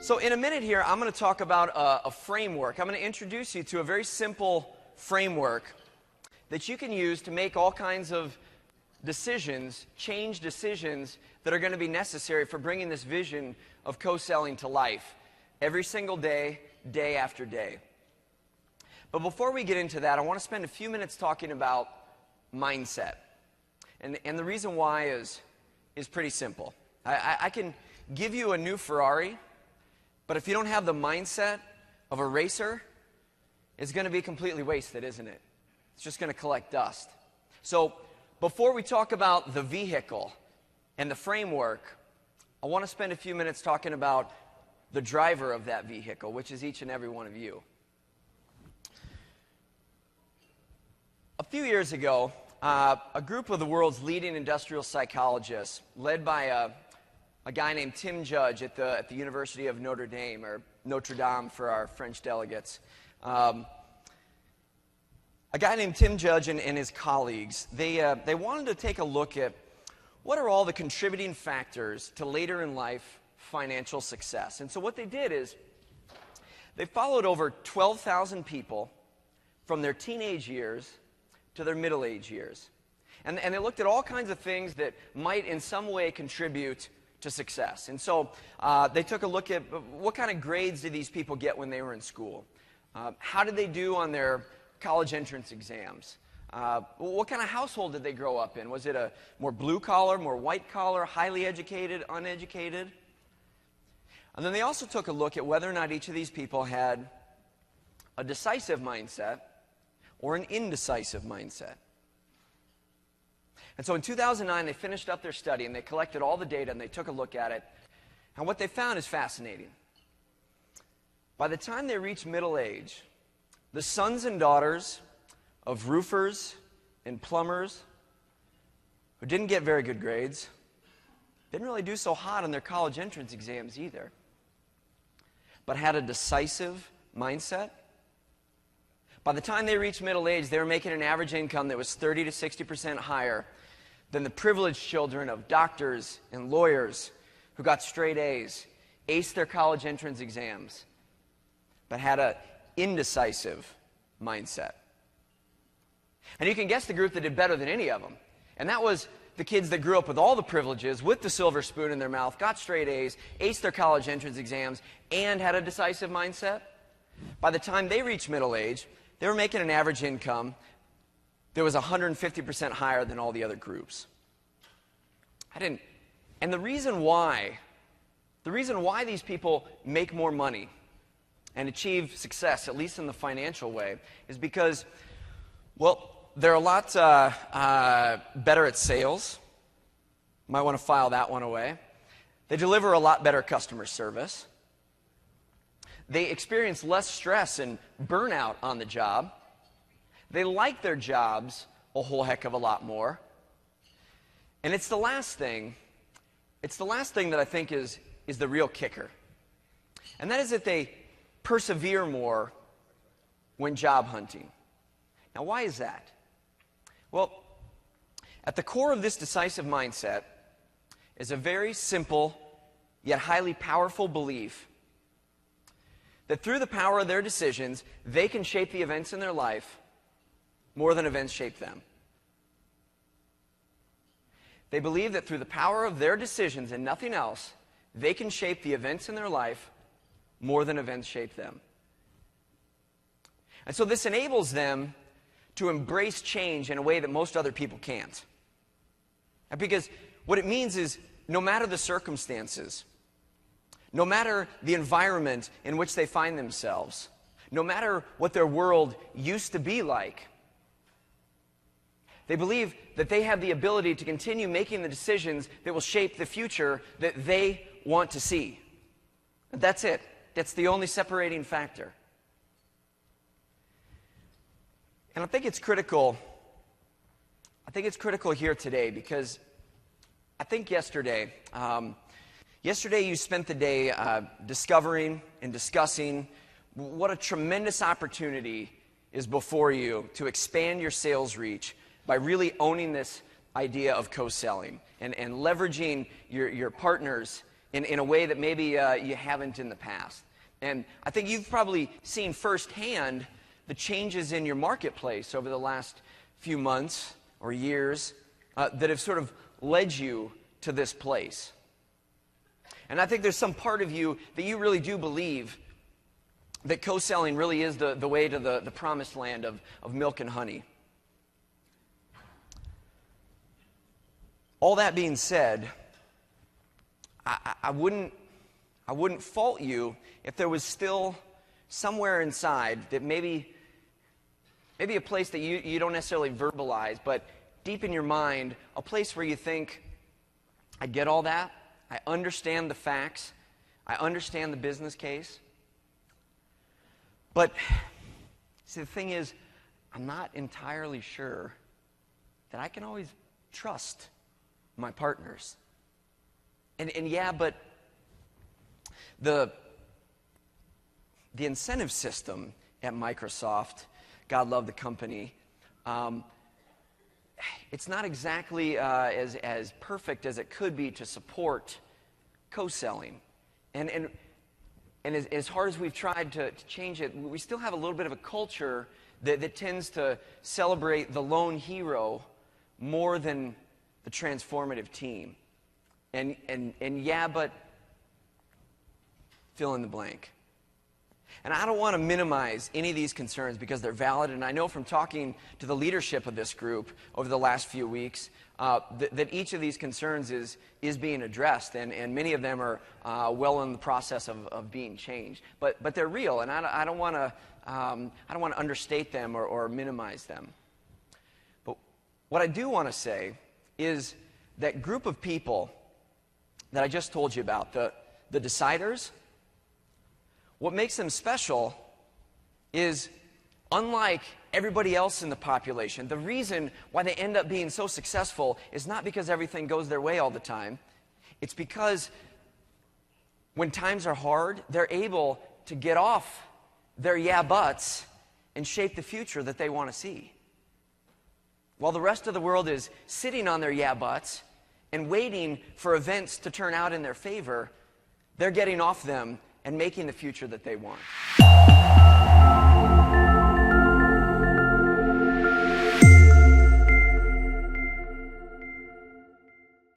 So in a minute here, I'm going to talk about a framework. I'm going to introduce you to a very simple framework that you can use to make all kinds of decisions, change decisions that are going to be necessary for bringing this vision of co-selling to life every single day, day after day. But before we get into that, I want to spend a few minutes talking about mindset. And the reason why is pretty simple. I can give you a new Ferrari, but if you don't have the mindset of a racer, it's going to be completely wasted, isn't it? It's just going to collect dust. So before we talk about the vehicle and the framework, I want to spend a few minutes talking about the driver of that vehicle, which is each and every one of you. A few years ago, a group of the world's leading industrial psychologists, led by a guy named Tim Judge at the University of Notre Dame, or Notre Dame for our French delegates. A guy named Tim Judge and his colleagues, they wanted to take a look at what are all the contributing factors to later in life financial success. And so what they did is they followed over 12,000 people from their teenage years to their middle age years. And they looked at all kinds of things that might in some way contribute to success. And so they took a look at what kind of grades did these people get when they were in school? How did they do on their college entrance exams? What kind of household did they grow up in? Was it a more blue collar, more white collar, highly educated, uneducated? And then they also took a look at whether or not each of these people had a decisive mindset or an indecisive mindset. And so in 2009, they finished up their study and they collected all the data and they took a look at it. And what they found is fascinating. By the time they reached middle age, the sons and daughters of roofers and plumbers who didn't get very good grades didn't really do so hot on their college entrance exams either, but had a decisive mindset. By the time they reached middle age, they were making an average income that was 30 to 60% higher than the privileged children of doctors and lawyers who got straight A's, aced their college entrance exams, but had an indecisive mindset. And you can guess the group that did better than any of them. And that was the kids that grew up with all the privileges, with the silver spoon in their mouth, got straight A's, aced their college entrance exams, and had a decisive mindset. By the time they reached middle age, they were making an average income that was 150% higher than all the other groups. And the reason why these people make more money and achieve success, at least in the financial way, is because, well, they're a lot better at sales. Might want to file that one away. They deliver a lot better customer service. They experience less stress and burnout on the job. They like their jobs a whole heck of a lot more. And it's the last thing that I think is the real kicker. And that is that they persevere more when job hunting. Now, why is that? Well, at the core of this decisive mindset is a very simple yet highly powerful belief that through the power of their decisions, they can shape the events in their life more than events shape them. They believe that through the power of their decisions and nothing else, they can shape the events in their life more than events shape them. And so this enables them to embrace change in a way that most other people can't. And because what it means is, no matter the circumstances, no matter the environment in which they find themselves, no matter what their world used to be like, they believe that they have the ability to continue making the decisions that will shape the future that they want to see. That's it. That's the only separating factor. And I think it's critical here today because I think yesterday you spent the day discovering and discussing what a tremendous opportunity is before you to expand your sales reach by really owning this idea of co-selling and leveraging your partners in a way that maybe you haven't in the past. And I think you've probably seen firsthand the changes in your marketplace over the last few months or years that have sort of led you to this place. And I think there's some part of you that you really do believe that co-selling really is the way to the promised land of milk and honey. All that being said, I wouldn't fault you if there was still somewhere inside that maybe a place that you don't necessarily verbalize, but deep in your mind, a place where you think, I get all that, I understand the facts, I understand the business case, but see, the thing is, I'm not entirely sure that I can always trust my partners. And yeah, but the incentive system at Microsoft, God love the company, it's not exactly as perfect as it could be to support co-selling. And as hard as we've tried to change it, we still have a little bit of a culture that tends to celebrate the lone hero more than the transformative team. And yeah, but fill in the blank. And I don't want to minimize any of these concerns because they're valid, and I know from talking to the leadership of this group over the last few weeks that each of these concerns is being addressed, and many of them are well in the process of being changed. But they're real, and I don't want to understate them or minimize them. But what I do want to say is that group of people that I just told you about, the deciders, what makes them special is, unlike everybody else in the population, the reason why they end up being so successful is not because everything goes their way all the time. It's because when times are hard, they're able to get off their yeah buts and shape the future that they want to see. While the rest of the world is sitting on their yeah buts and waiting for events to turn out in their favor, they're getting off them and making the future that they want.